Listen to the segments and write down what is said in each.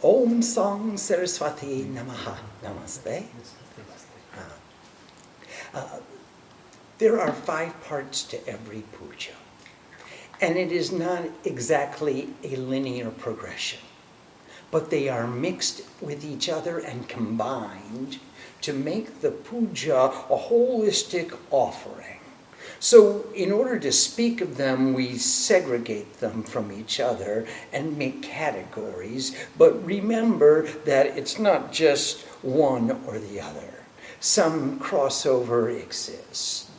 Om Sang Saraswati Namaha. Namaste. There are 5 parts to every puja. And it is not exactly a linear progression, but they are mixed with each other and combined to make the puja a holistic offering. So in order to speak of them, we segregate them from each other and make categories, but remember that it's not just one or the other. Some crossover exists.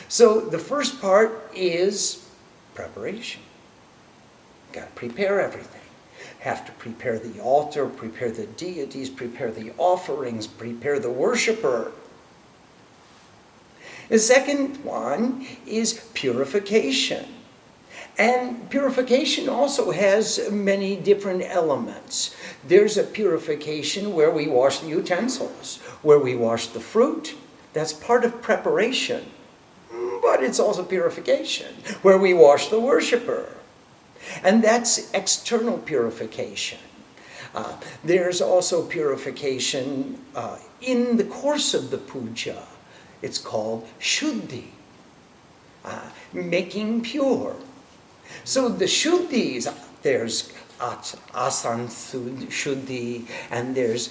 So the first part is preparation. Got to prepare everything. Have to prepare the altar, prepare the deities, prepare the offerings, prepare the worshiper. The second one is purification. And purification also has many different elements. There's a purification where we wash the utensils, where we wash the fruit. That's part of preparation. But it's also purification, where we wash the worshiper. And that's external purification. There's also purification in the course of the puja. It's called shuddhi, making pure. So the shuddhis, there's asan shuddhi, and there's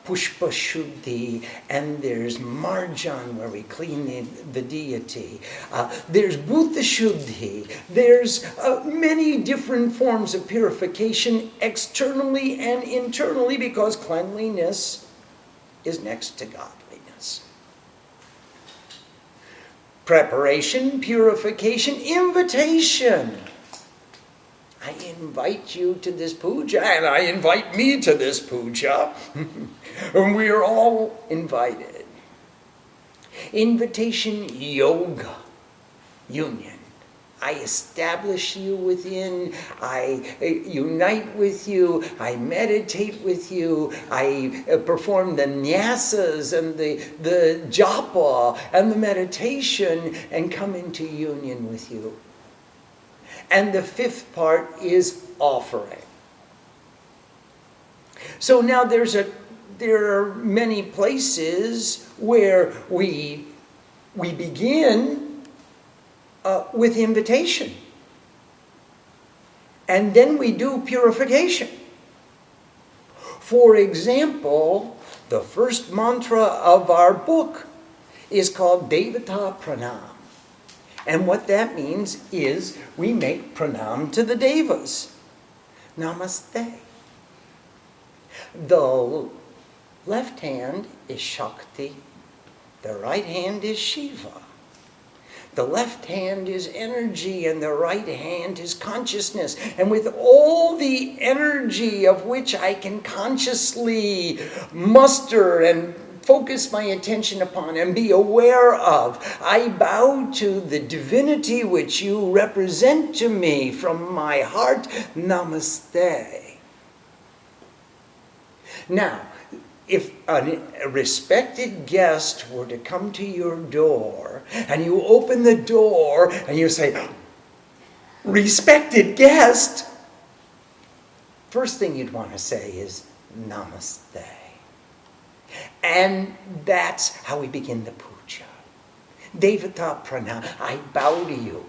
pushpa shuddhi, and there's marjan, where we clean the deity. There's bhuta shuddhi. There's many different forms of purification externally and internally, because cleanliness is next to godliness. Preparation, purification, invitation. I invite you to this puja, and I invite me to this puja. And we are all invited. Invitation yoga, union. I establish you within, I unite with you, I meditate with you, I perform the nyasas and the japa and the meditation and come into union with you. And the 5th part is offering. So now there are many places where we begin with invitation. And then we do purification. For example, the first mantra of our book is called Devata Pranam. And what that means is we make pranam to the devas. Namaste. The left hand is Shakti. The right hand is Shiva. The left hand is energy and the right hand is consciousness. And with all the energy of which I can consciously muster and focus my attention upon and be aware of, I bow to the divinity which you represent to me from my heart. Namaste. Now, if a respected guest were to come to your door and you open the door and you say, respected guest, first thing you'd want to say is Namaste. And that's how we begin the puja. Devata Pranam, I bow to you.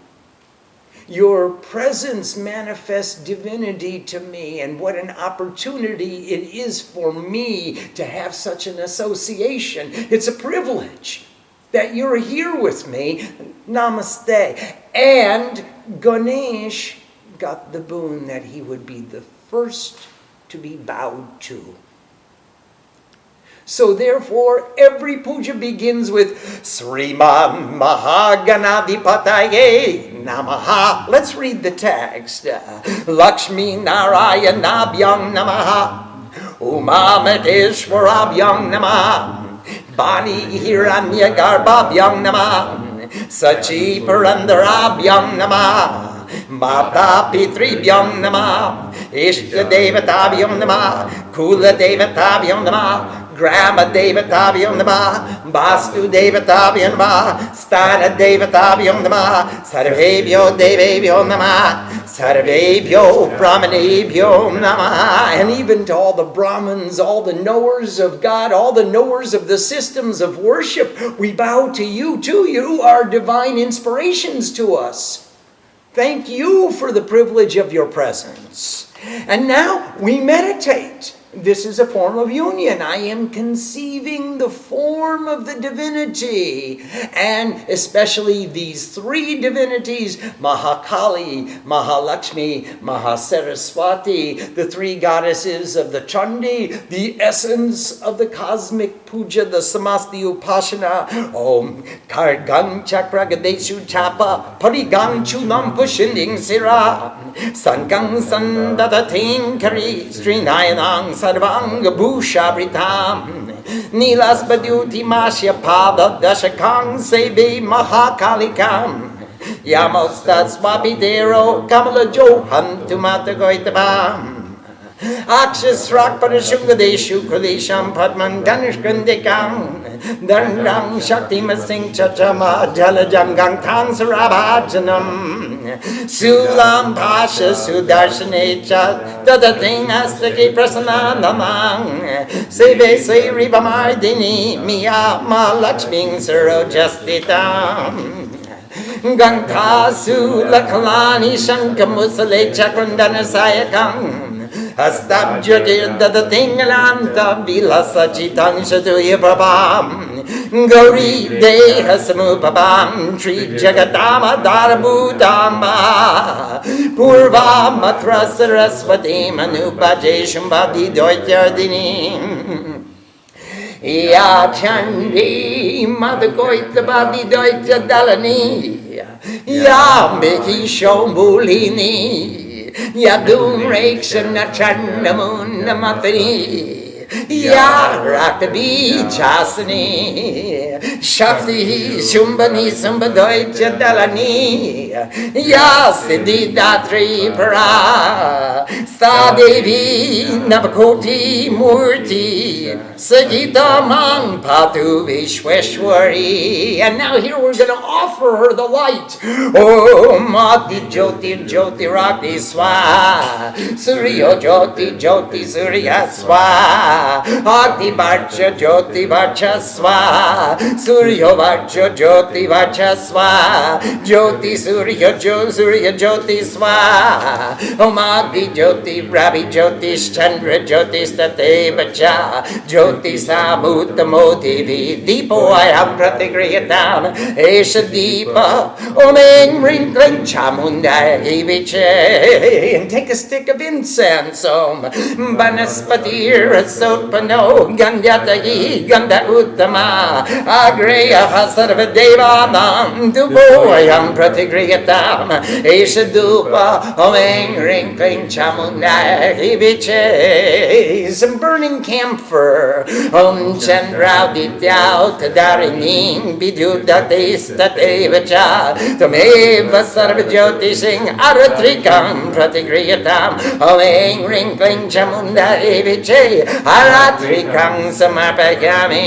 Your presence manifests divinity to me, and what an opportunity it is for me to have such an association. It's a privilege that you're here with me. Namaste. And Ganesh got the boon that he would be the first to be bowed to. So therefore, every puja begins with Sriman Mahaganadhipataye Namaha. Let's read the text. Lakshmi Narayanabhyam Namaha. Umamateshwarabhyam Namaha. Bani Hiranyagarbhabhyam Namaha. Sachi Purandarabhyam Namaha. Mata Pitribhyam Namaha. Ishta Devatabhyam Namaha. Kula Devatabhyam Namaha. Grama Devatabhyam Namah, Vastu Devatabhyam Namah, Sthana Devatabhyam Namah, Sarvebhyo Devebhyo Namah, Sarvebhyo Brahmanebhyo Namah. And even to all the Brahmins, all the knowers of God, all the knowers of the systems of worship, we bow to you too. You are divine inspirations to us. Thank you for the privilege of your presence. And now we meditate. This is a form of union. I am conceiving the form of the divinity, and especially these three divinities, Mahakali, Mahalakshmi, Mahasaraswati, the three goddesses of the Chandi, the essence of the Cosmic Puja, the Samasti Upasana, Om Kargang Chakra Gadeshu Chapa, Parigang Chunam Pushinding Sira, Sankang Sandatating Kari, Srinayanang Sarvanga Bhusha Britam, Nilas Baduti Masya Pada Dashakang Sebe Mahakalikam, Yamostat Swabidero Kamala Johan Tumatagoitabam. Akshas Rak Parashungadeshu Kulisham Padman Ganishkandekam Dandang Shakti Masing Chachama Jalajangang Tansarabhajanam Sulam Pasha Sudarshanecha Dadating Astaki Prasana Namang Sebe Se Ribamardini Miya Mahalakshmi Sarojastitam Gangtasu Lakalani Shankamusale Chakrandana Sayakam Astab Jyotir Dadatingalanta Vilasa Chitang Shatuya Prabham Gauri Deha Samupabam Tri Jagatama Darabhutama Purva Matra Saraswati Manupaje Shambhadi Doityardini Ya Chandi Madhakoita Badi Doitya Dalani Ya Miki Shombulini Yadum Rakshana Chandamun Namatani Ya Rakabi Chasani Shakti Shumbani Sambhadoitya Dalani Ya Siddhi Datri Para Sadevi Navakoti Murti Sagita Mang Patu Vishweshwari. And now here we're going to offer her the light. Om Adi Jyoti Jyoti Rakti Swa Surya Jyoti Jyoti Surya Swa Adi Varcha Jyoti Varcha Swa Surya Varcha Jyoti Varcha Swa Jyoti Surya Jyoti Swa Om Adi Jyoti Ravi Jyotish Chandra Jyotish Tatevacha Jyotish Amutamotivi Deepo Ayam Pratigriyatam Esha Deepa Om Eng Ring Kling Chamunda Hiviche. And take a stick of incense. Om Banaspatir Sopano Gandhyatahi Gandha Uttama Agreya Hasarva Devanam Dupo Ayam Pratigriyatam Esha Dupa Om Eng Ring Kling Chamunda Hiviche. Some burning camphor. Om Chandraudityau Tadarining Vidyudatis Tatevacha Tameva Sarvajyotising Aratrikam Pratigriyatam Om Eng Ring Kling Chamunda Hiviche Aratrikam Samapayami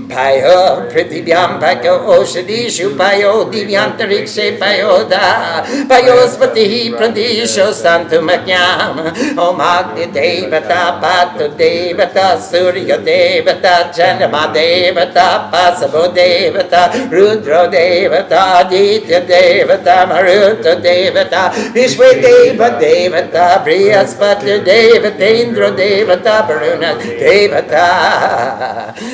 Payo Prithivyam Payo Oshadishu Payo Divyantarikse Payoda Payospatihi Pradesho Santumakyam Om Agni Devata Patu Devata Surya Devata Chandrama Devata Pasabo Devata Rudra Devata Aditya Devata Maruta Devata Vishwe Deva Devata Brihaspati Devata Indra Devata Varuna Devata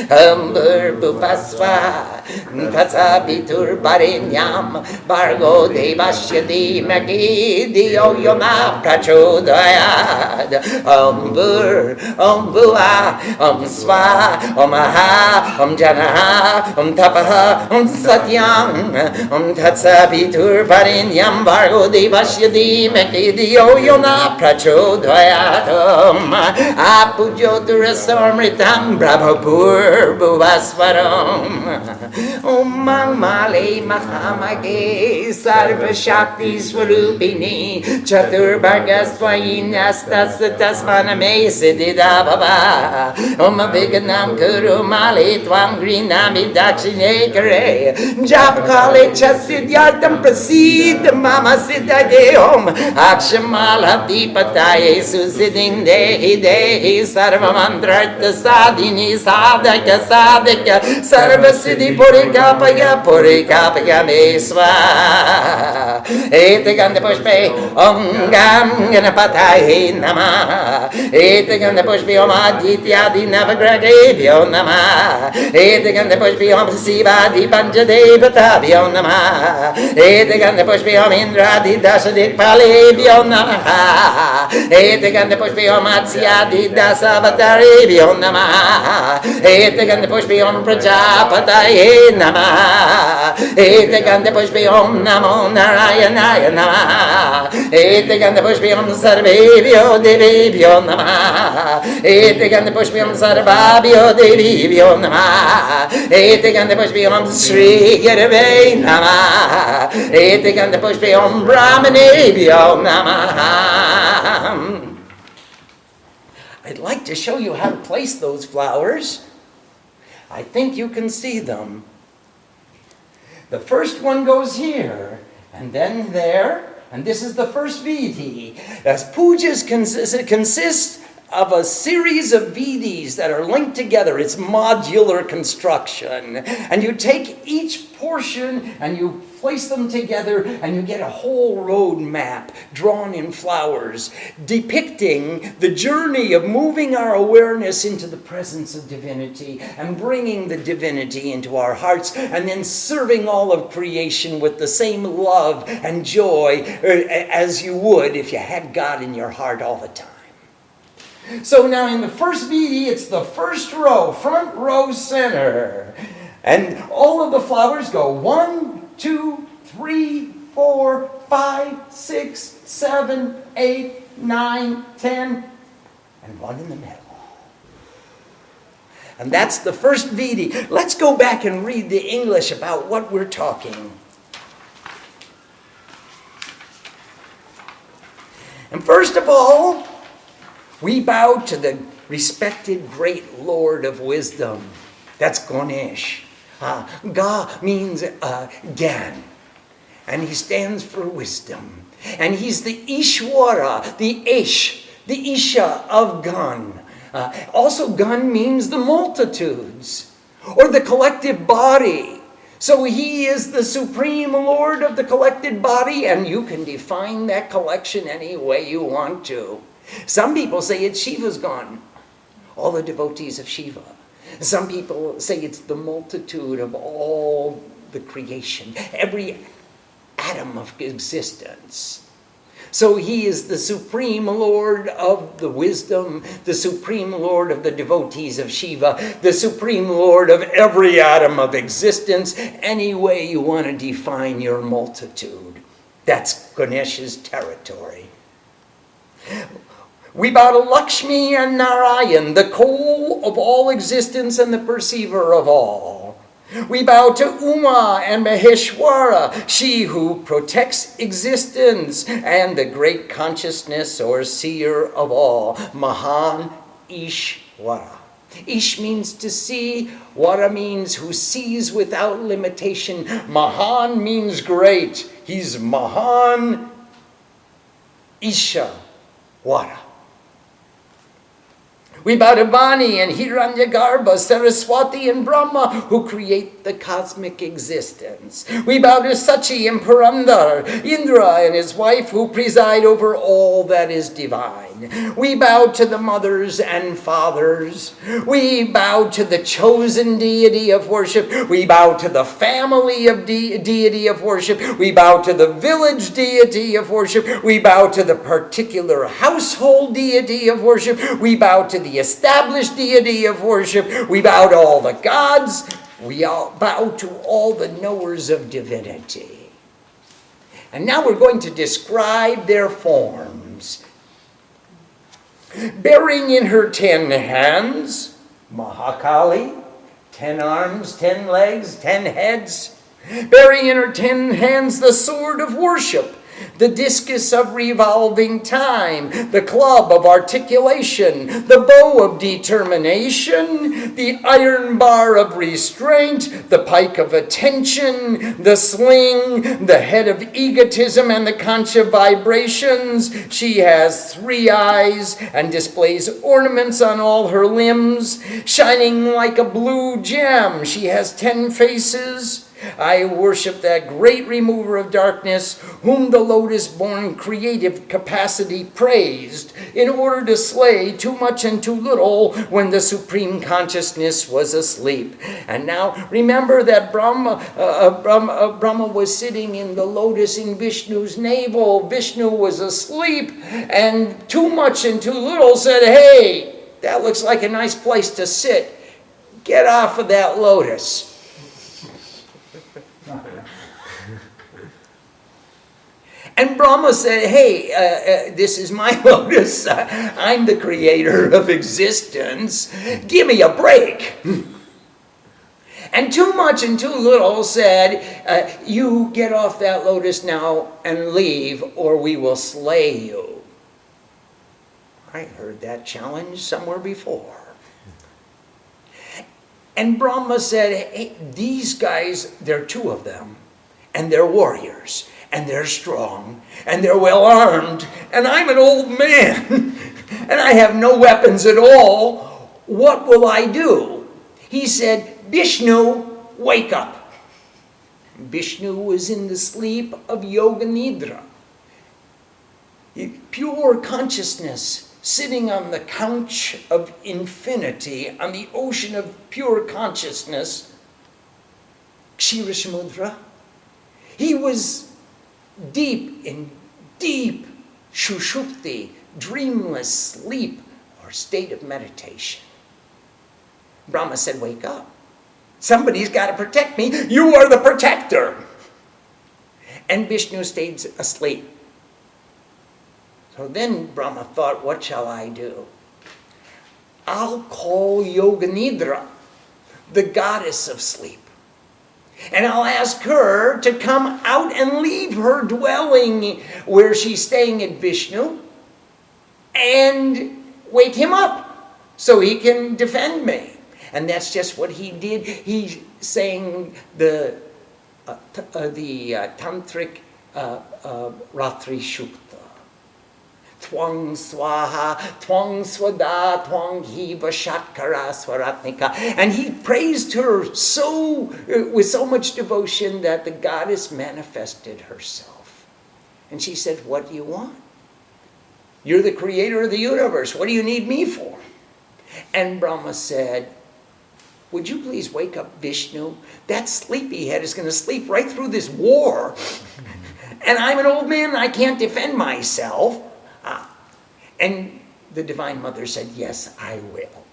Ambur Bupaswa Tatsabitur Barinyam Bargo Devasya Dimagi Dio Yoma Prachodayad Ambur Om Bua Om Swa Om Aha Om Janaha Om Tapaha Om Satyam Om Tatsabitur Barinyam Bargo Devasya Dimagi Dio Yoma Prachodayad Om Apujotura Samritam Brahmapur Buva Sarvaswaram. Om Mangale Mahamage Sarva Shakti Swarupini Chaturbhargastvayinastas Tasmaname Siddhida Baba. Om Viganam Kuru Male Twam Grinami Dakshine Kare Japakale Chasidyartam Prasid Mama Siddhage Om Akshamala Dipataye Susiding Dehi Dehi Sarva Mandrartha Sadhini Sadhaka Sadhaka Sarva Siddhi Purikapaya Purikapaya Meswa Eteganda Pushpe Om Gam Ganapataye Nama Eteganda Pushpe Om Adityadi Navagragavyo Nama Eteganda Pushpe Om Sivadi Panchadevatavyyo Nama Eteganda Pushpe Om Indradi Dasadik Palevyo Nama Eteganda Pushpe Om Atsyadi Dasavatarivyyo Nama Eteganda Pushpe Om Prajapataye Nama Eteganda Pushpe Om Namo Narayanaya Nama Eteganda Pushpe Om Sarvevyo Devevyo Nama Eteganda Pushpe Om Sarvabhyo Devevyo Nama Eteganda Pushpe Om Sri Girave Nama Eteganda Pushpe Om Brahmanevyo Nama. I'd like to show you how to place those flowers. I think you can see them. The first one goes here, and then there, and this is the first vidhi. As pujas consist of a series of vidhis that are linked together. It's modular construction. And you take each portion and you place them together and you get a whole road map drawn in flowers depicting the journey of moving our awareness into the presence of divinity and bringing the divinity into our hearts and then serving all of creation with the same love and joy as you would if you had God in your heart all the time. So now in the first vidhi, it's the first row, front row center. And all of the flowers go 1, 2, 3, 4, 5, 6, 7, 8, 9, 10, and one in the middle. And that's the first vidhi. Let's go back and read the English about what we're talking. And first of all, we bow to the respected great Lord of wisdom. That's Ganesh. Ga means Gyan. And he stands for wisdom. And he's the Ishwara, the Ish, the Isha of Gan. Also, Gan means the multitudes, or the collective body. So he is the supreme Lord of the collected body, and you can define that collection any way you want to. Some people say it's Shiva's gone, all the devotees of Shiva. Some people say it's the multitude of all the creation, every atom of existence. So he is the supreme Lord of the wisdom, the supreme Lord of the devotees of Shiva, the supreme Lord of every atom of existence, any way you want to define your multitude. That's Ganesh's territory. We bow to Lakshmi and Narayan, the coal of all existence and the perceiver of all. We bow to Uma and Maheshwara, she who protects existence, and the great consciousness or seer of all, Mahan Ishwara. Ish means to see, Wara means who sees without limitation. Mahan means great. He's Mahan Isha Wara. We bow to Vani and Hiranyagarbha, Saraswati and Brahma, who create the cosmic existence. We bow to Sachi and Purandar, Indra and his wife, who preside over all that is divine. We bow to the mothers and fathers. We bow to the chosen deity of worship. We bow to the family of deity of worship. We bow to the village deity of worship. We bow to the particular household deity of worship. We bow to the established deity of worship. We bow to all the gods. We all bow to all the knowers of divinity. And now we're going to describe their forms. Bearing in her 10 hands, Mahakali, 10 arms, 10 legs, 10 heads. Bearing in her 10 hands the sword of worship, the discus of revolving time, the club of articulation, the bow of determination, the iron bar of restraint, the pike of attention, the sling, the head of egotism, and the conch of vibrations. She has 3 eyes and displays ornaments on all her limbs, shining like a blue gem. She has 10 faces. I worship that great remover of darkness, whom the lotus-born creative capacity praised in order to slay too much and too little when the supreme consciousness was asleep. And now remember that Brahma was sitting in the lotus in Vishnu's navel. Vishnu was asleep, and too much and too little said, "Hey, that looks like a nice place to sit. Get off of that lotus." And Brahma said, "Hey, this is my lotus. I'm the creator of existence. Give me a break." And too much and too little said, "You get off that lotus now and leave, or we will slay you." I heard that challenge somewhere before. And Brahma said, "Hey, these guys, there are 2 of them, and they're warriors. And they're strong, and they're well armed, and I'm an old man, and I have no weapons at all. What will I do?" He said, "Vishnu, wake up." Vishnu was in the sleep of Yoga Nidra. Pure consciousness, sitting on the couch of infinity, on the ocean of pure consciousness, Kshira Samudra. He was deep in deep shushupti, dreamless sleep, or state of meditation. Brahma said, "Wake up. Somebody's got to protect me. You are the protector." And Vishnu stayed asleep. So then Brahma thought, "What shall I do? I'll call Yoga Nidra, the goddess of sleep. And I'll ask her to come out and leave her dwelling where she's staying at Vishnu and wake him up so he can defend me." And that's just what he did. He sang the tantric Ratri Shukta. Twang swaha, twang swada, twang hiva shatkara swaratnika. And he praised her with so much devotion that the goddess manifested herself. And she said, "What do you want? You're the creator of the universe. What do you need me for?" And Brahma said, "Would you please wake up Vishnu? That sleepyhead is going to sleep right through this war. And I'm an old man and I can't defend myself." And the Divine Mother said, "Yes, I will."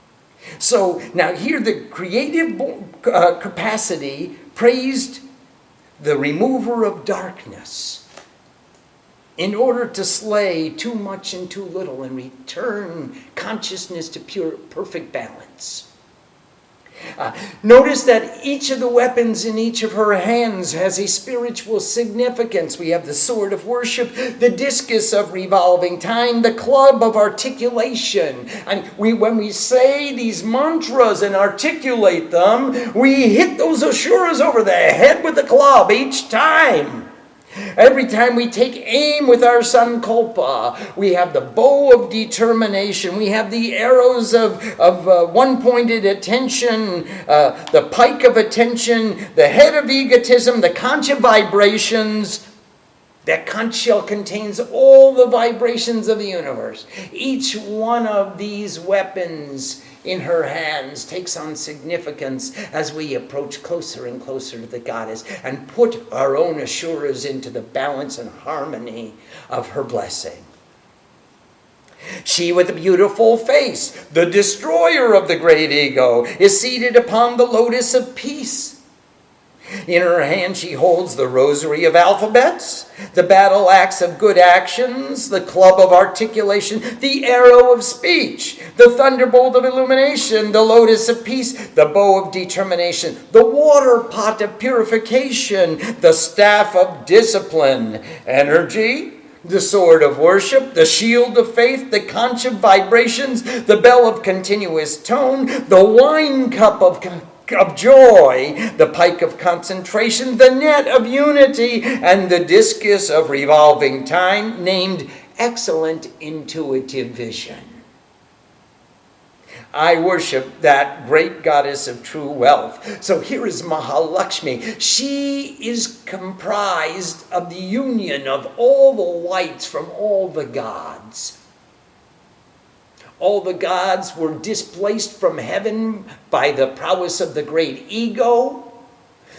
So now here the creative capacity praised the remover of darkness in order to slay too much and too little and return consciousness to perfect balance. Notice that each of the weapons in each of her hands has a spiritual significance. We have the sword of worship, the discus of revolving time, the club of articulation. And when we say these mantras and articulate them, we hit those asuras over the head with the club each time. Every time we take aim with our sankalpa, we have the bow of determination, we have the arrows of one-pointed attention, the pike of attention, the head of egotism, the conch of vibrations. That conch shell contains all the vibrations of the universe. Each one of these weapons in her hands takes on significance as we approach closer and closer to the goddess and put our own asuras into the balance and harmony of her blessing. She with the beautiful face, the destroyer of the great ego, is seated upon the lotus of peace. In her hand she holds the rosary of alphabets, the battle axe of good actions, the club of articulation, the arrow of speech, the thunderbolt of illumination, the lotus of peace, the bow of determination, the water pot of purification, the staff of discipline, energy, the sword of worship, the shield of faith, the conch of vibrations, the bell of continuous tone, the wine cup of joy, the pike of concentration, the net of unity, and the discus of revolving time, named excellent intuitive vision. I worship that great goddess of true wealth. So here is Mahalakshmi. She is comprised of the union of all the lights from all the gods. All the gods were displaced from heaven by the prowess of the great ego.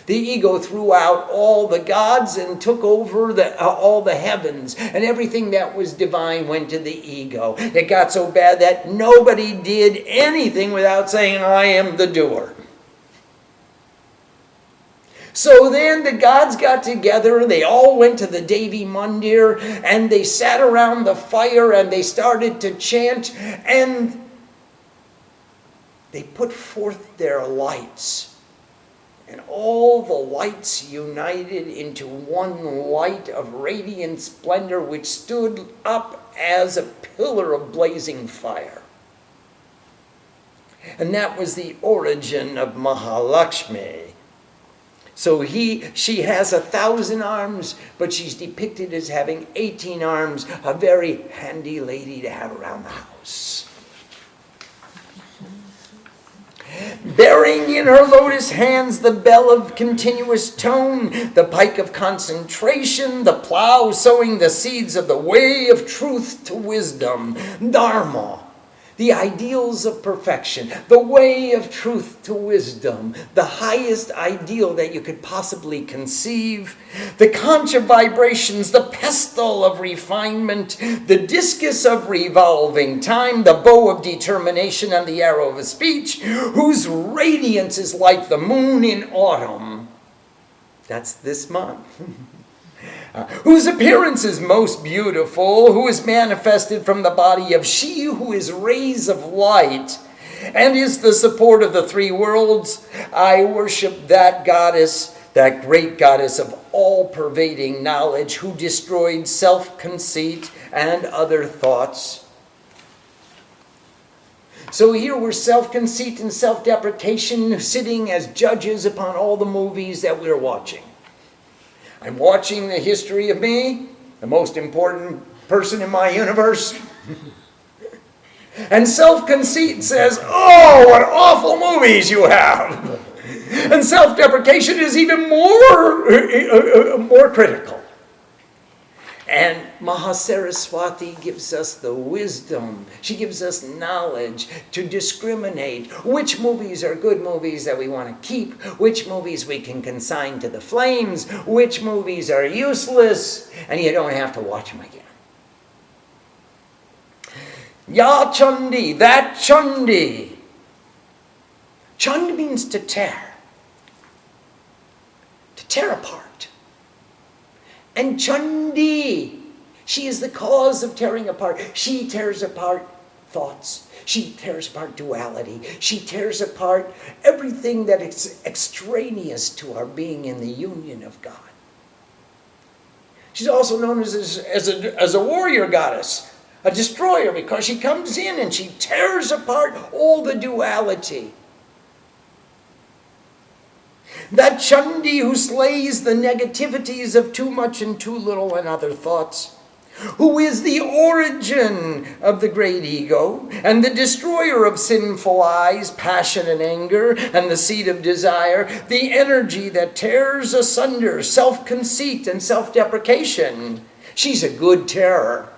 The ego threw out all the gods and took over all the heavens. And everything that was divine went to the ego. It got so bad that nobody did anything without saying, I am the doer. So then the gods got together, they all went to the Devi Mandir, and they sat around the fire and they started to chant, and they put forth their lights. And all the lights united into one light of radiant splendor, which stood up as a pillar of blazing fire. And that was the origin of Mahalakshmi. So she has 1,000 arms, but she's depicted as having 18 arms, a very handy lady to have around the house. Bearing in her lotus hands the bell of continuous tone, the pike of concentration, the plow sowing the seeds of the way of truth to wisdom, Dharma, the ideals of perfection, the way of truth to wisdom, the highest ideal that you could possibly conceive, the conch of vibrations, the pestle of refinement, the discus of revolving time, the bow of determination, and the arrow of speech, whose radiance is like the moon in autumn. That's this month. Whose appearance is most beautiful, who is manifested from the body of she who is rays of light and is the support of the three worlds. I worship that goddess, that great goddess of all-pervading knowledge, who destroyed self-conceit and other thoughts. So here we're self-conceit and self-deprecation sitting as judges upon all the movies that we're watching. I'm watching the history of me, the most important person in my universe. And self-conceit says, oh, what awful movies you have. And self-deprecation is even more critical. And Mahasaraswati gives us the wisdom. She gives us knowledge to discriminate which movies are good movies that we want to keep, which movies we can consign to the flames, which movies are useless, and you don't have to watch them again. Ya Chandi, that Chandi. Chand means to tear apart. And Chandi, she is the cause of tearing apart. She tears apart thoughts. She tears apart duality. She tears apart everything that is extraneous to our being in the union of God. She's also known as a warrior goddess, a destroyer, because she comes in and she tears apart all the duality. That Chandi who slays the negativities of too much and too little and other thoughts, who is the origin of the great ego and the destroyer of sinful eyes, passion and anger, and the seed of desire, the energy that tears asunder self-conceit and self-deprecation. She's a good terror.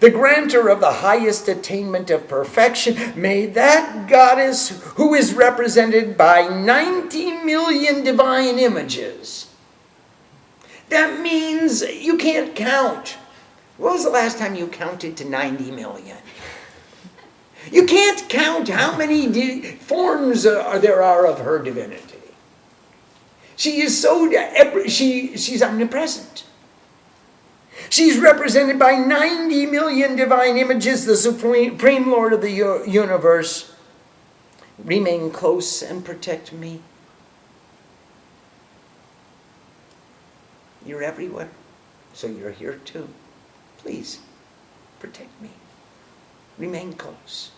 The granter of the highest attainment of perfection, may that goddess who is represented by 90 million divine images. That means you can't count. When was the last time you counted to 90 million? You can't count how many forms there are of her divinity. She is she's omnipresent. She's represented by 90 million divine images, the Supreme Lord of the universe. Remain close and protect me. You're everywhere, so you're here too. Please, protect me. Remain close.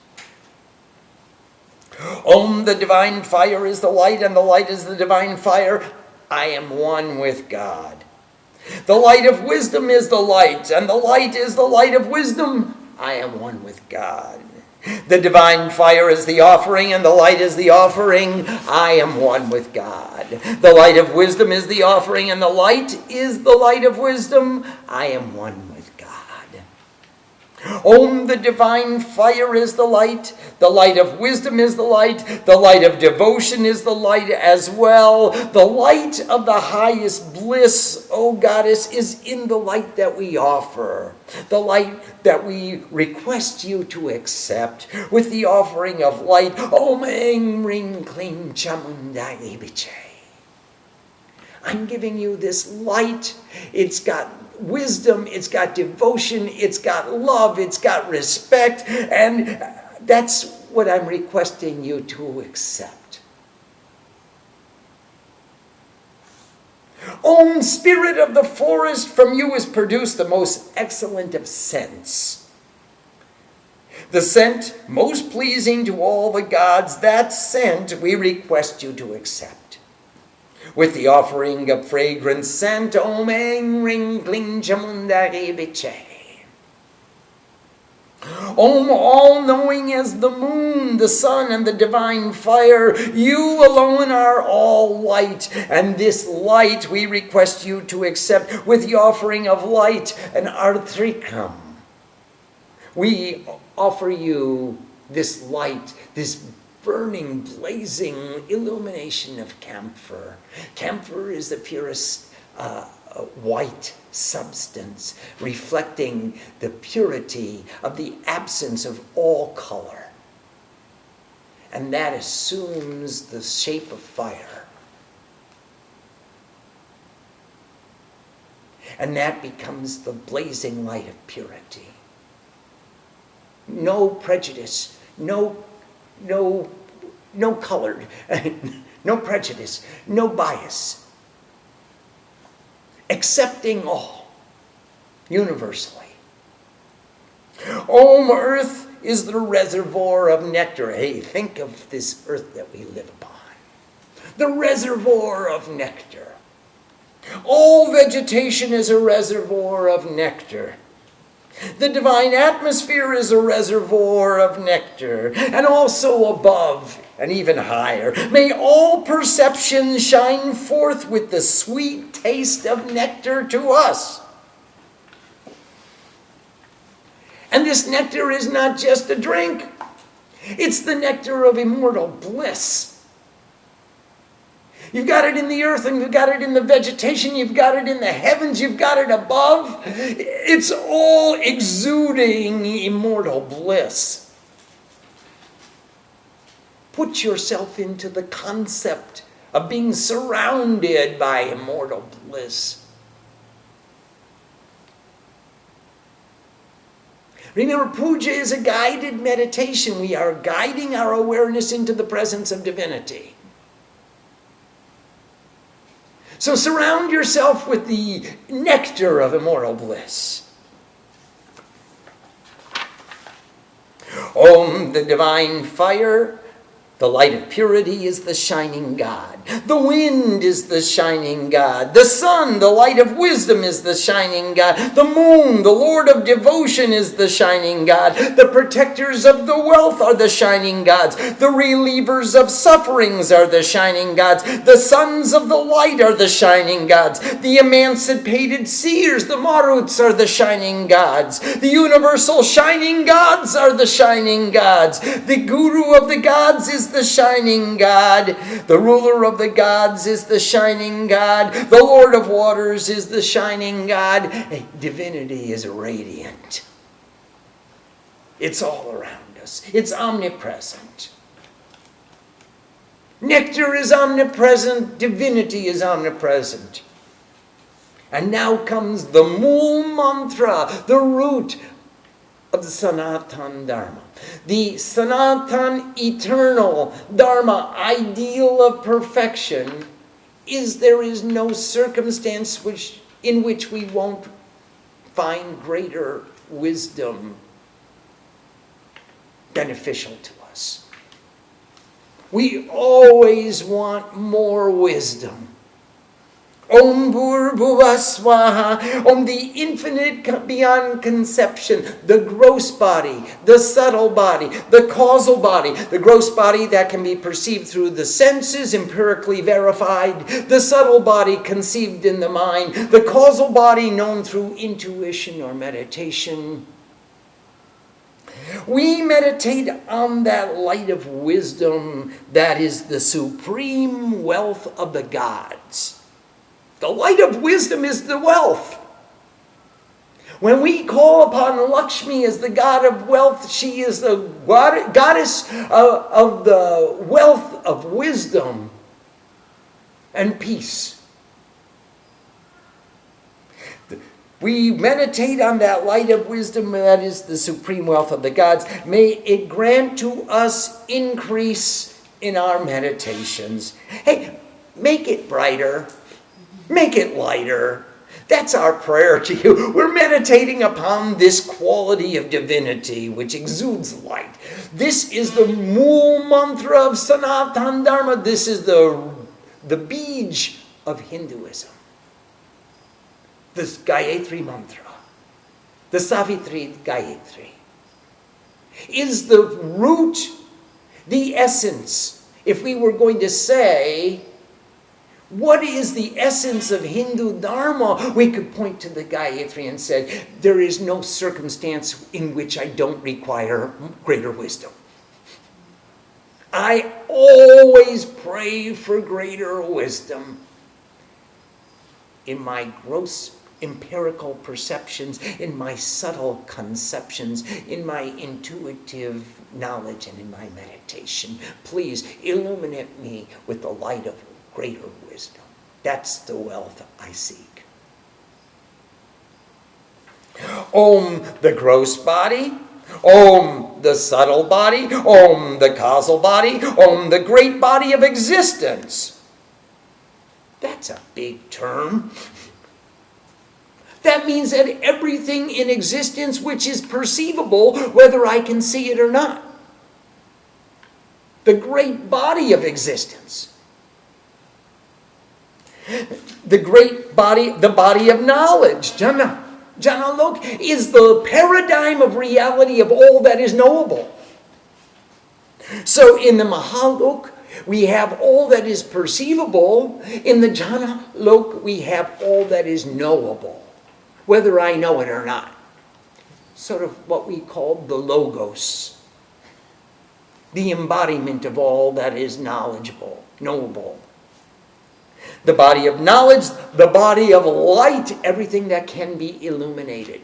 Om, the divine fire is the light, and the light is the divine fire. I am one with God. The light of wisdom is the light, and the light is the light of wisdom. I am one with God. The divine fire is the offering, and the light is the offering. I am one with God. The light of wisdom is the offering, and the light is the light of wisdom. I am one with God. Om, the divine fire is the light of wisdom is the light of devotion is the light as well. The light of the highest bliss, O Goddess, is in the light that we offer, the light that we request you to accept with the offering of light. Om Eng Ring Kling Chamundai Biche. I'm giving you this light. It's got wisdom, it's got devotion, it's got love, it's got respect, and that's what I'm requesting you to accept. Om, spirit of the forest, from you is produced the most excellent of scents. The scent most pleasing to all the gods, that scent we request you to accept. With the offering of fragrant scent, Om Eng Ring Kling Chamundari Biche. Om, all-knowing as the moon, the sun, and the divine fire, you alone are all light, and this light we request you to accept with the offering of light and arthricum. We offer you this light, this burning, blazing illumination of camphor. Camphor is the purest white substance, reflecting the purity of the absence of all color. And that assumes the shape of fire. And that becomes the blazing light of purity. No prejudice, no colored, no prejudice, no bias. Accepting all, universally. Om, earth is the reservoir of nectar. Hey, think of this earth that we live upon. The reservoir of nectar. All vegetation is a reservoir of nectar. The divine atmosphere is a reservoir of nectar, and also above and even higher. May all perceptions shine forth with the sweet taste of nectar to us. And this nectar is not just a drink. It's the nectar of immortal bliss. You've got it in the earth, and you've got it in the vegetation, you've got it in the heavens, you've got it above. It's all exuding immortal bliss. Put yourself into the concept of being surrounded by immortal bliss. Remember, puja is a guided meditation. We are guiding our awareness into the presence of divinity. So surround yourself with the nectar of immortal bliss. Om, the divine fire, the light of purity, is the shining God. The wind is the shining God. The sun, the light of wisdom, is the shining God. The moon, the Lord of devotion, is the shining God. The protectors of the wealth are the shining gods. The relievers of sufferings are the shining gods. The sons of the light are the shining gods. The emancipated seers, the maruts, are the shining gods. The universal shining gods are the shining gods. The guru of the gods is the shining God. The ruler of the gods is the shining God. The Lord of waters is the shining God. Divinity is radiant. It's all around us. It's omnipresent. Nectar is omnipresent. Divinity is omnipresent. And now comes the Mool Mantra, the root of the Sanatana-Dharma. The Sanatan, eternal Dharma, ideal of perfection, is there is no circumstance in which we won't find greater wisdom beneficial to us. We always want more wisdom. Om Bhur-Bhuva Swaha, Om the infinite beyond conception, the gross body, the subtle body, the causal body, the gross body that can be perceived through the senses, empirically verified, the subtle body conceived in the mind, the causal body known through intuition or meditation. We meditate on that light of wisdom that is the supreme wealth of the gods. The light of wisdom is the wealth. When we call upon Lakshmi as the god of wealth, she is the goddess of the wealth of wisdom and peace. We meditate on that light of wisdom that is the supreme wealth of the gods. May it grant to us increase in our meditations. Hey, make it brighter. Make it lighter. That's our prayer to you. We're meditating upon this quality of divinity which exudes light. This is the Mool Mantra of Sanatana-Dharma. This is the bij of Hinduism. This Gayatri Mantra, the Savitri Gayatri, is the root, the essence. If we were going to say, what is the essence of Hindu Dharma? We could point to the Gayatri and say, there is no circumstance in which I don't require greater wisdom. I always pray for greater wisdom in my gross empirical perceptions, in my subtle conceptions, in my intuitive knowledge, and in my meditation. Please illuminate me with the light of greater wisdom. That's the wealth I seek. Om, the gross body. Om, the subtle body. Om, the causal body. Om, the great body of existence. That's a big term. That means that everything in existence which is perceivable, whether I can see it or not. The great body of existence. The great body, the body of knowledge, Jnana Lok, is the paradigm of reality of all that is knowable. So in the Mahalok, we have all that is perceivable. In the Jnana Lok, we have all that is knowable, whether I know it or not. Sort of what we call the Logos, the embodiment of all that is knowledgeable, knowable. The body of knowledge, the body of light, everything that can be illuminated.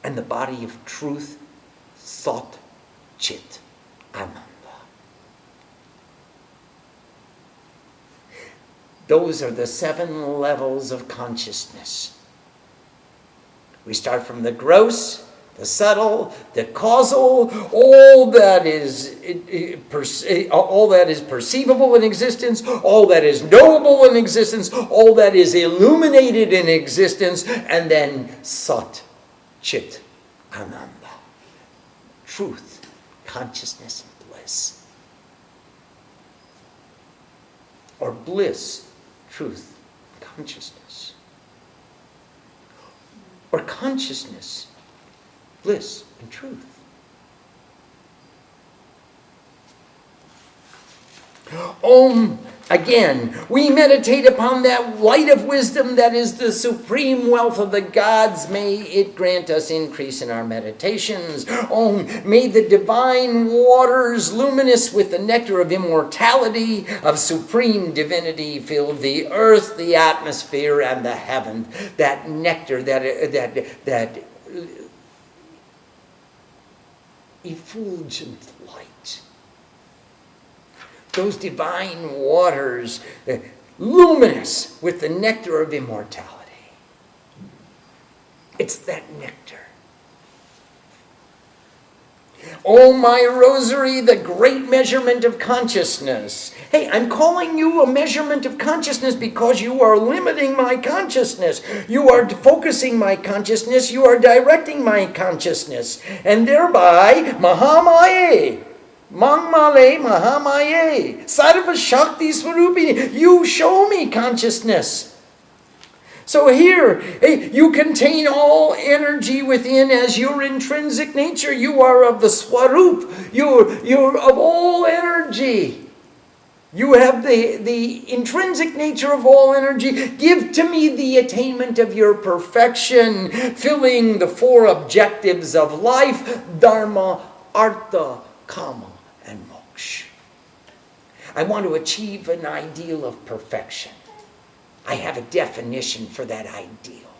And the body of truth, Sat, Chit, Ananda. Those are the 7 levels of consciousness. We start from the gross, the subtle, the causal, all that is perceivable in existence, all that is knowable in existence, all that is illuminated in existence, and then Sat, Chit, Ananda. Truth, consciousness, and bliss. Or bliss, truth, consciousness. Or consciousness, bliss, and truth. Om, again, we meditate upon that light of wisdom that is the supreme wealth of the gods. May it grant us increase in our meditations. Om, may the divine waters, luminous with the nectar of immortality, of supreme divinity, fill the earth, the atmosphere, and the heaven. That nectar, that effulgent light, those divine waters, luminous with the nectar of immortality. It's that nectar. Oh, my rosary, the great measurement of consciousness. Hey, I'm calling you a measurement of consciousness because you are limiting my consciousness. You are focusing my consciousness. You are directing my consciousness. And thereby, Mahamaye, Mangmale Mahamaye, Sarva Shakti Swarupini, you show me consciousness. So here, you contain all energy within as your intrinsic nature. You are of the Swarup. You're of all energy. You have the intrinsic nature of all energy. Give to me the attainment of your perfection, filling the four objectives of life, Dharma, Artha, Kama, and Moksha. I want to achieve an ideal of perfection. I have a definition for that ideal.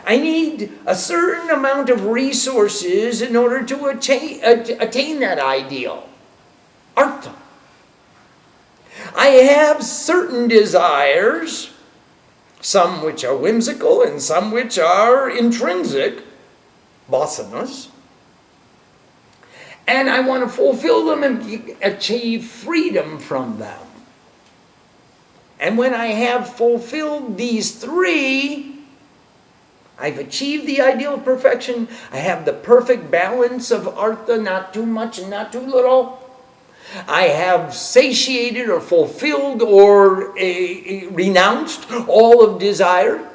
I need a certain amount of resources in order to attain that ideal. Artha. I have certain desires, some which are whimsical and some which are intrinsic, vasanas. And I want to fulfill them and achieve freedom from them. And when I have fulfilled these three, I've achieved the ideal of perfection. I have the perfect balance of artha, not too much and not too little. I have satiated or fulfilled or renounced all of desire.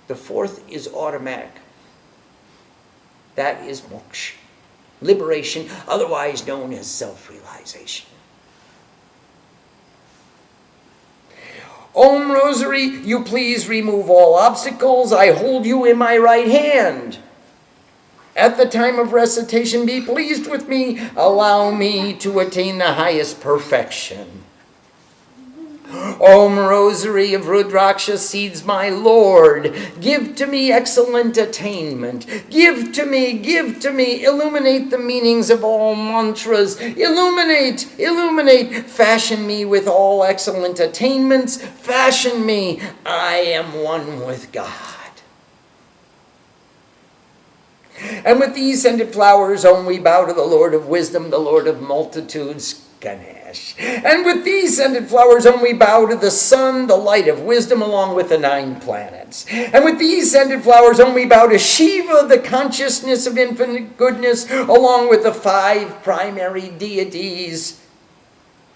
The fourth is automatic. That is moksha, liberation, otherwise known as self-realization. Om Rosary, you please remove all obstacles. I hold you in my right hand. At the time of recitation, be pleased with me. Allow me to attain the highest perfection. Om Rosary of Rudraksha seeds, my Lord, give to me excellent attainment. Give to me, illuminate the meanings of all mantras. Illuminate, fashion me with all excellent attainments. Fashion me, I am one with God. And with these scented flowers, Om, we bow to the Lord of wisdom, the Lord of multitudes, Ganesh. And with these scented flowers, Om, we bow to the sun, the light of wisdom, along with the 9 planets. And with these scented flowers, Om, we bow to Shiva, the consciousness of infinite goodness, along with the 5 primary deities.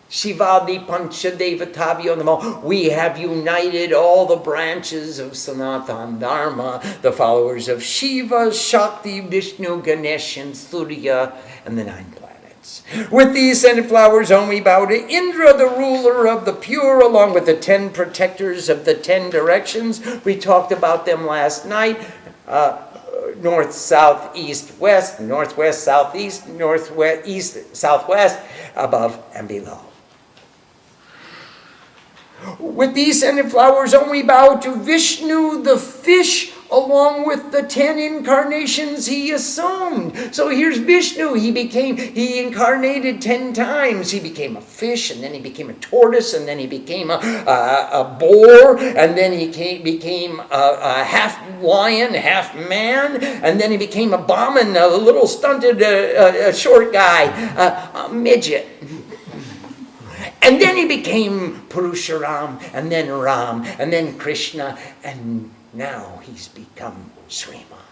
Shivadi Panchadevatavyo Namo. We have united all the branches of Sanatana-Dharma, the followers of Shiva, Shakti, Vishnu, Ganesh, and Surya, and the 9 planets. With these scented flowers, Om, we bow to Indra, the ruler of the pure, along with the 10 protectors of the 10 directions. We talked about them last night. North, south, east, west, northwest, southeast, northwest, east, southwest, above and below. With these scented flowers, Om, we bow to Vishnu, the fish, along with the 10 incarnations he assumed. So here's Vishnu. He incarnated 10 times. He became a fish, and then he became a tortoise, and then he became a boar, and then he became a half lion, half man, and then he became a Brahmin, a little stunted, short guy, a midget. And then he became Purusharam, and then Ram, and then Krishna, and now he's become Srima.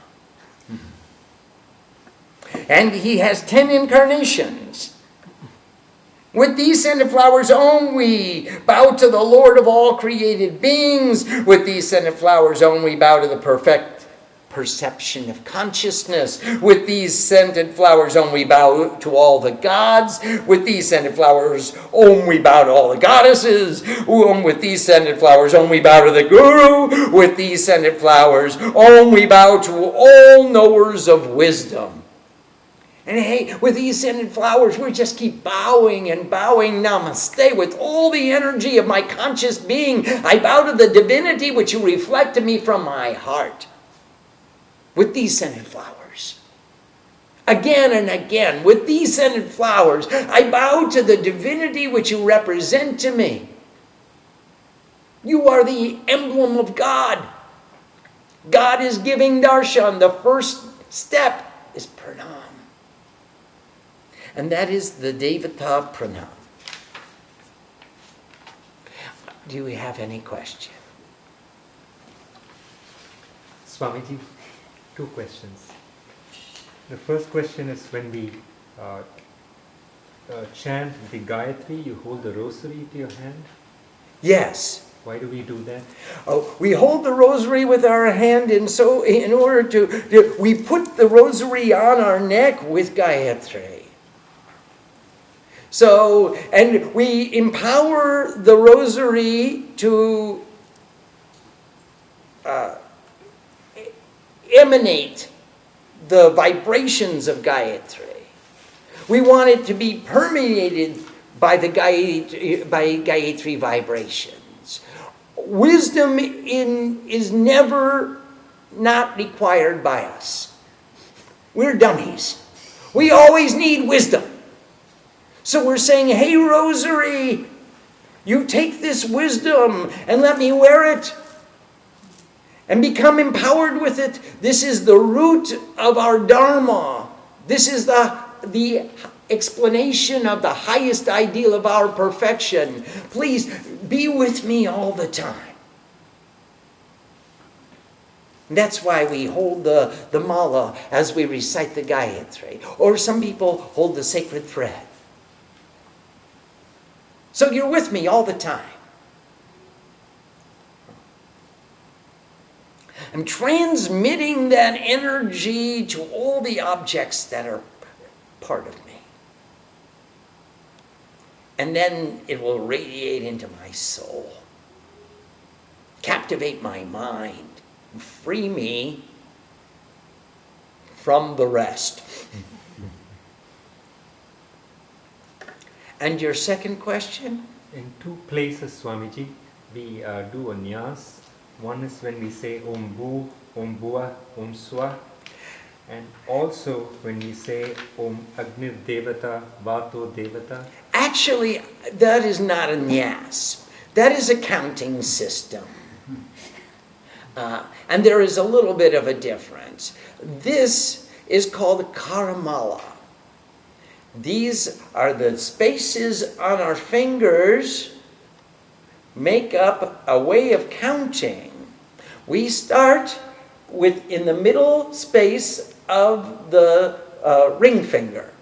And he has 10 incarnations. With these scented flowers, Om, we bow to the Lord of all created beings. With these scented flowers, Om, we bow to the perfect perception of consciousness. With these scented flowers, Om, we bow to all the gods. With these scented flowers, Om, we bow to all the goddesses. Om, with these scented flowers, Om, we bow to the Guru. With these scented flowers, Om, we bow to all knowers of wisdom. And hey, with these scented flowers, we just keep bowing and bowing. Namaste. With all the energy of my conscious being, I bow to the divinity which you reflect to me from my heart. With these scented flowers, Again and again, with these scented flowers, I bow to the divinity which you represent to me. You are the emblem of God. God is giving darshan. The first step is pranam. And that is the Devata pranam. Do we have any question? Swamiji, 2 questions. The first question is when we chant the Gayatri, you hold the rosary to your hand. Yes. Why do we do that? Oh, we hold the rosary with our hand, and so in order to we put the rosary on our neck with Gayatri. So, and we empower the rosary to emanate the vibrations of Gayatri. We want it to be permeated by the Gayatri vibrations. Wisdom is never not required by us. We're dummies. We always need wisdom. So we're saying, hey, rosary, you take this wisdom and let me wear it and become empowered with it. This is the root of our Dharma. This is the explanation of the highest ideal of our perfection. Please be with me all the time. That's why we hold the mala as we recite the Gayatri. Or some people hold the sacred thread. So you're with me all the time. I'm transmitting that energy to all the objects that are part of me. And then it will radiate into my soul, captivate my mind, free me from the rest. And your second question? In 2 places, Swamiji, we do a nyas. One is when we say Om Bu, Om Bua, Om Swa. And also when we say Om Agni Devata, Vato Devata. Actually, that is not a nyas. That is a counting system. And there is a little bit of a difference. This is called Karamala. These are the spaces on our fingers make up a way of counting. We start with in the middle space of the ring finger.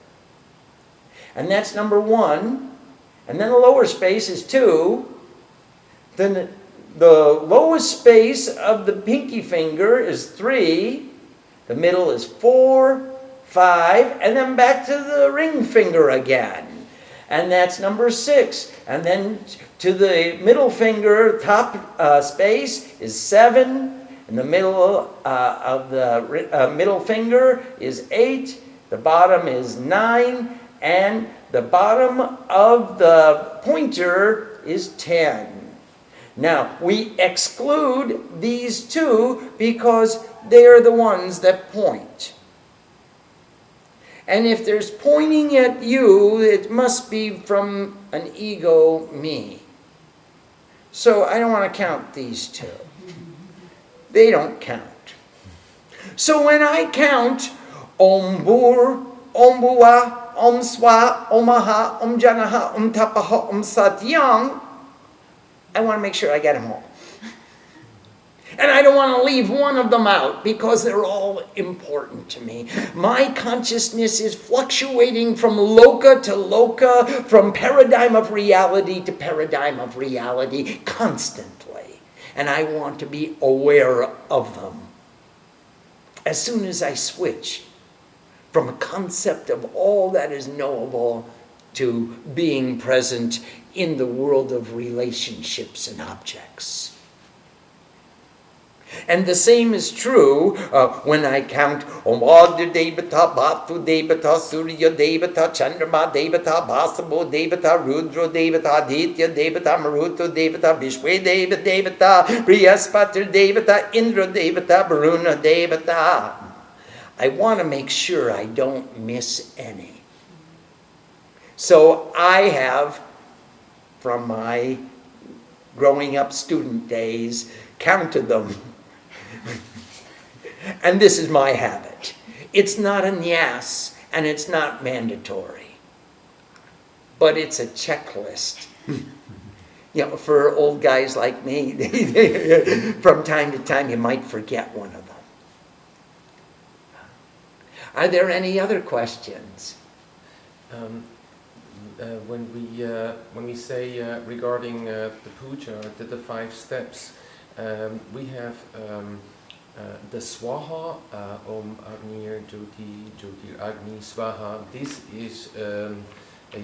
And that's number 1. And then the lower space is 2. Then the lowest space of the pinky finger is 3. The middle is 4, 5, and then back to the ring finger again. And that's number 6. And then to the middle finger, top space is 7. And the middle of the middle finger is 8. The bottom is 9. And the bottom of the pointer is 10. Now, we exclude these 2 because they are the ones that point. And if there's pointing at you, it must be from an ego me. So I don't want to count these 2. They don't count. So when I count Om Bur, Om Bua, Om Swa, Om Aha, Om Janaha, Om Tapaha, Om Satyam, I want to make sure I get them all. And I don't want to leave one of them out because they're all important to me. My consciousness is fluctuating from loka to loka, from paradigm of reality to paradigm of reality constantly. And I want to be aware of them. As soon as I switch from a concept of all that is knowable to being present in the world of relationships and objects. And the same is true when I count Om Adya Devata, Bhatu Devata, Surya Devata, Chandrama Devata, Bhasabo Devata, Rudra Devata, Aditya Devata, Maruto Devata, Vishwe Devata, Brihaspati Devata, Indra Devata, Varuna Devata. I want to make sure I don't miss any. So I have, from my growing up student days, counted them. And this is my habit. It's not a nyas, and it's not mandatory. But it's a checklist. For old guys like me, from time to time you might forget one of them. Are there any other questions? When we say regarding the puja, the 5 steps, we have the swaha, Om Agni Jyoti Jyoti Agni Swaha. This is a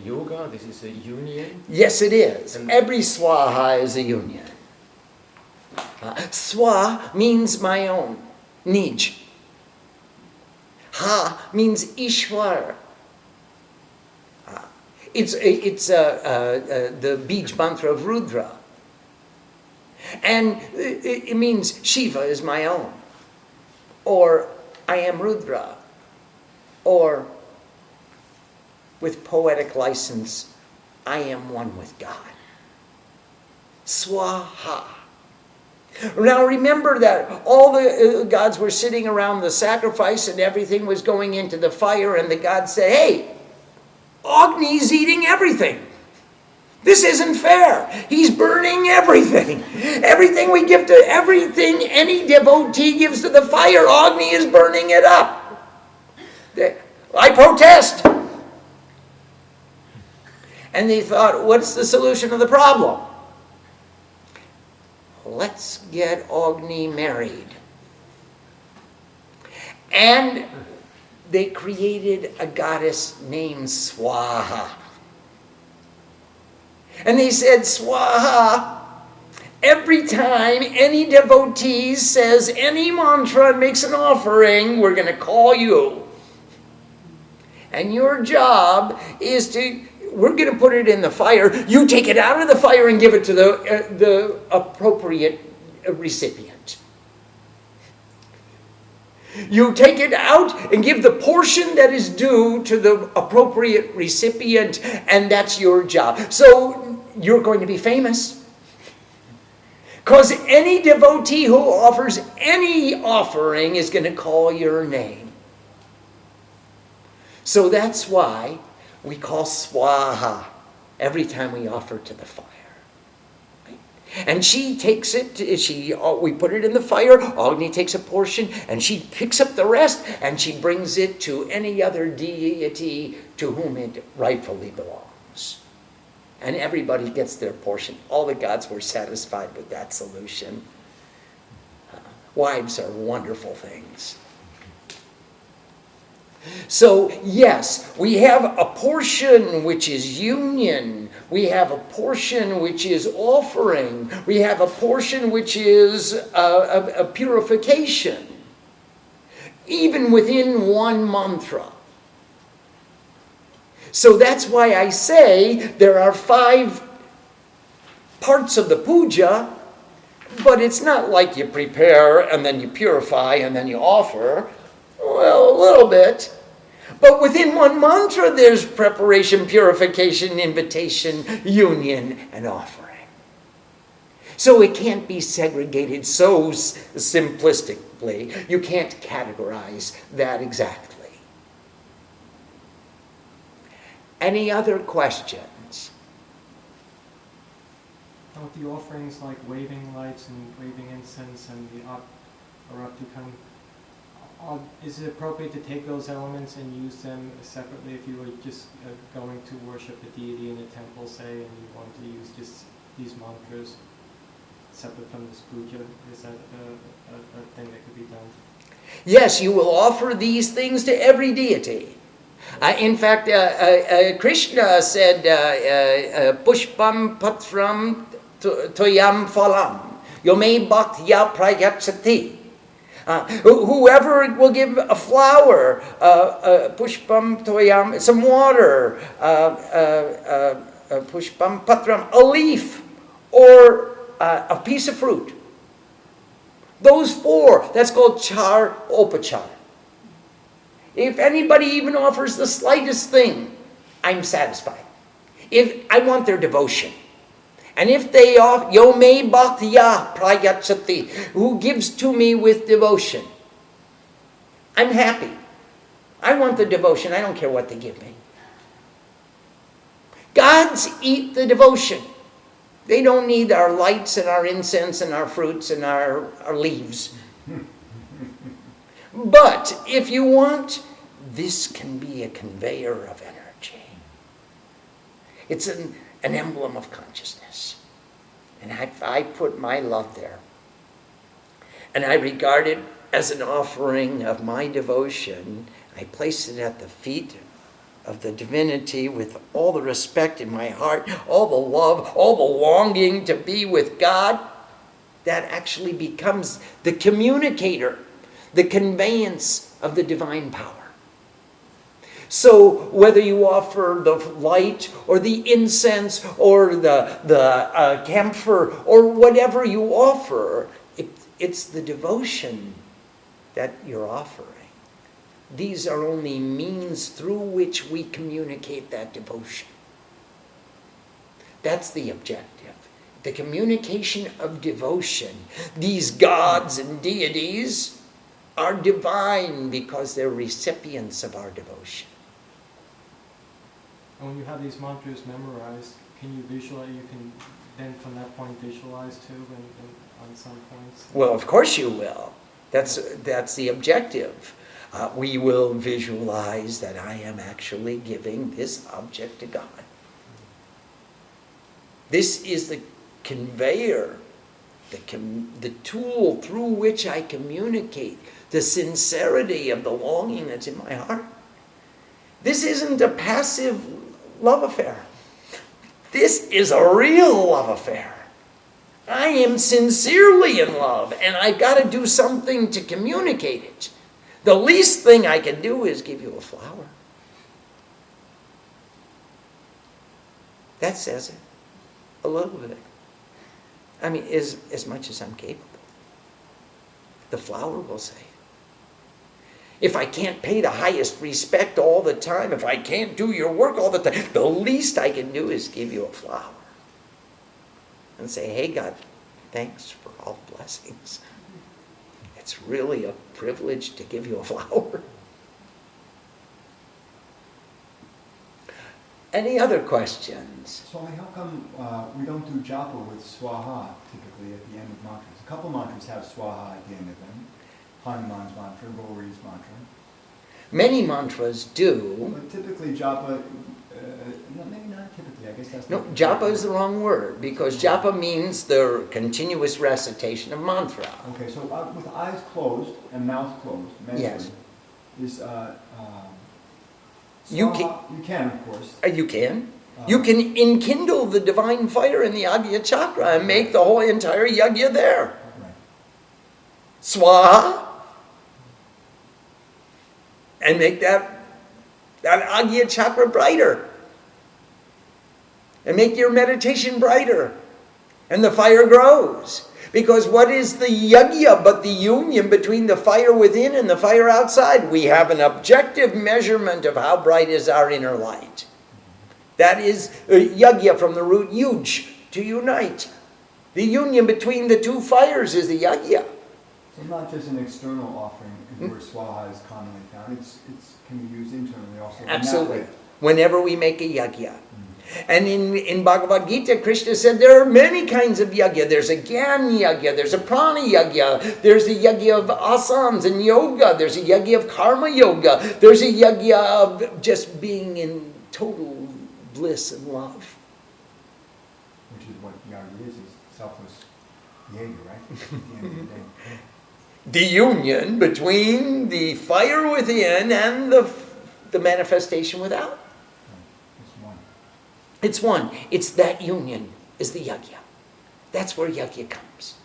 yoga. This is a union. Yes, it is. And every swaha is a union. Swa means my own, nij. Ha means Ishwar. It's the Bij mantra of Rudra. And it means Shiva is my own. Or I am Rudra. Or, with poetic license, I am one with God. Swaha. Now remember that all the gods were sitting around the sacrifice and everything was going into the fire, and the gods said, hey, Agni's eating everything. This isn't fair. He's burning everything. Everything we give to, everything any devotee gives to the fire, Agni is burning it up. I protest. And they thought, what's the solution of the problem? Let's get Agni married. And they created a goddess named Swaha. And they said, Swaha, every time any devotee says any mantra and makes an offering, we're going to call you. And your job is to, we're going to put it in the fire. You take it out of the fire and give it to the appropriate recipient. You take it out and give the portion that is due to the appropriate recipient, and that's your job. So you're going to be famous. Because any devotee who offers any offering is going to call your name. So that's why we call Swaha every time we offer to the fire. And she takes it, we put it in the fire, Agni takes a portion, and she picks up the rest, and she brings it to any other deity to whom it rightfully belongs. And everybody gets their portion. All the gods were satisfied with that solution. Wives are wonderful things. So, yes, we have a portion which is union. We have a portion which is offering. We have a portion which is a purification. Even within one mantra. So that's why I say there are 5 parts of the puja, but it's not like you prepare and then you purify and then you offer. Well, a little bit. But within one mantra, there's preparation, purification, invitation, union, and offering. So it can't be segregated so simplistically. You can't categorize that exactly. Any other questions? With the offerings like waving lights and waving incense and the Aratukam, is it appropriate to take those elements and use them separately if you were just going to worship a deity in a temple, say, and you wanted to use just these mantras separate from this puja? Is that a thing that could be done? Yes, you will offer these things to every deity. In fact, Krishna said, Pushpam Patram Toyam Phalam Yome Bhaktya Prayachati. Whoever will give a flower, Pushpam Toyam, some water, Pushpam Patram, a leaf, or a piece of fruit. Those 4, that's called Char Opachar. If anybody even offers the slightest thing, I'm satisfied. If I want their devotion. And if they offer, yo me bhaktya prayachati, who gives to me with devotion, I'm happy. I want the devotion. I don't care what they give me. Gods eat the devotion. They don't need our lights and our incense and our fruits and our leaves. But if you want, this can be a conveyor of energy. It's an emblem of consciousness. And I put my love there. And I regard it as an offering of my devotion. I place it at the feet of the divinity with all the respect in my heart, all the love, all the longing to be with God. That actually becomes the communicator, the conveyance of the divine power. So whether you offer the light or the incense or the camphor or whatever you offer, it's the devotion that you're offering. These are only means through which we communicate that devotion. That's the objective. The communication of devotion. These gods and deities are divine because they're recipients of our devotion. When you have these mantras memorized, can you visualize, you can then from that point visualize too on some points? Well, of course you will. That's the objective. We will visualize that I am actually giving this object to God. This is the conveyor, the tool through which I communicate the sincerity of the longing that's in my heart. This isn't a passive love affair. This is a real love affair. I am sincerely in love, and I've got to do something to communicate it. The least thing I can do is give you a flower. That says it. A little bit. I mean, as much as I'm capable. The flower will say it. If I can't pay the highest respect all the time, if I can't do your work all the time, the least I can do is give you a flower. And say, hey God, thanks for all the blessings. It's really a privilege to give you a flower. Any other questions? Swami, how come we don't do japa with swaha typically at the end of mantras? A couple mantras have swaha at the end of them. Hanuman's mantra, Gauri's mantra. Many mantras do. But typically japa, maybe not typically, I guess that's No, not japa is the wrong word, because japa means the continuous recitation of mantra. Okay, so with eyes closed and mouth closed, mentally, Yes. is You swaha, you can, of course. You can. You can enkindle the divine fire in the Agya chakra and make the whole entire yajna there. Right. Swaha. And make that Agya chakra brighter. And make your meditation brighter. And the fire grows. Because what is the yajna but the union between the fire within and the fire outside? We have an objective measurement of how bright is our inner light. That is yajna from the root yuj, to unite. The union between the two fires is the yajna. So not just an external offering where swaha is commonly found, it's can be used internally also. Absolutely. Whenever we make a yajna. And in Bhagavad Gita, Krishna said there are many kinds of yajna. There's a Gyan yajna, there's a Prana yajna, there's a yajna of asanas and yoga, there's a yajna of karma yoga, there's a yajna of just being in total bliss and love. Which is what yajna is selfless behavior, right? At the end of the day. The union between the fire within and the manifestation without. It's one. It's that union is the yajna. That's where yajna comes.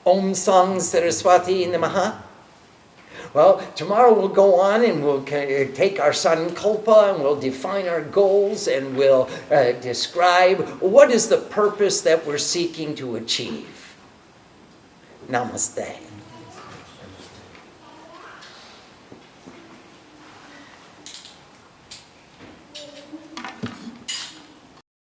Om Sang Saraswati Namaha. Well, tomorrow we'll go on and we'll take our sankalpa and we'll define our goals and we'll describe what is the purpose that we're seeking to achieve. Namaste.